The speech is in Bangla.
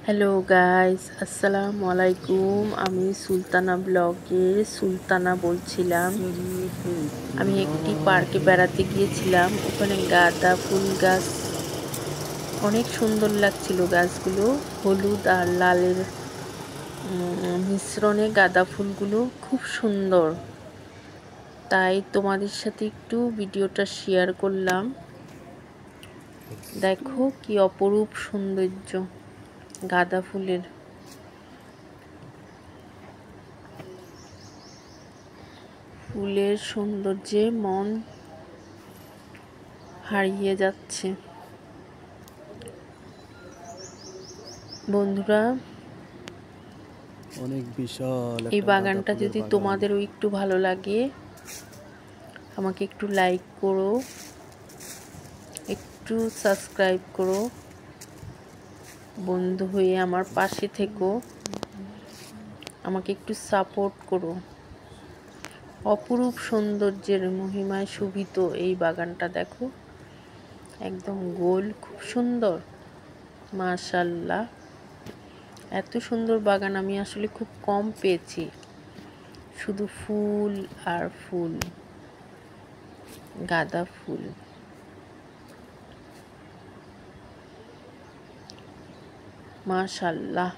হ্যালো গাইস, আসসালামু আলাইকুম। আমি সুলতানা ব্লগে সুলতানা বলছিলাম। আমি একটি পার্কে বেড়াতে গিয়েছিলাম। ওখানে গাঁদা ফুল গাছ অনেক সুন্দর লাগছিল। গাছগুলো হলুদ আর লালের মিশ্রণে গাঁদা ফুলগুলো খুব সুন্দর। তাই তোমাদের সাথে একটু ভিডিওটা শেয়ার করলাম। দেখো কি অপরূপ সৌন্দর্য গাঁদা ফুলের। ফুলের সৌন্দর্যে মন হারিয়ে যাচ্ছে। বন্ধুরা, অনেক বিশাল এই একটা গাঁদা বাগানটা ফুলের যদি বাগান। তোমাদেরও একটু ভালো লাগে, আমাকে একটু লাইক করো, একটু সাবস্ক্রাইব করো, বন্ধু হয়ে আমার পাশে থেকো, আমাকে একটু সাপোর্ট করো। অপরূপ সৌন্দর্যের মহিমায় শোভিত এই বাগানটা দেখো, একদম গোল, খুব সুন্দর। মাশাআল্লাহ, এত সুন্দর বাগান আমি আসলে খুব কম পেয়েছি। শুধু ফুল আর ফুল, গাঁদা ফুল। মাশাআল্লাহ।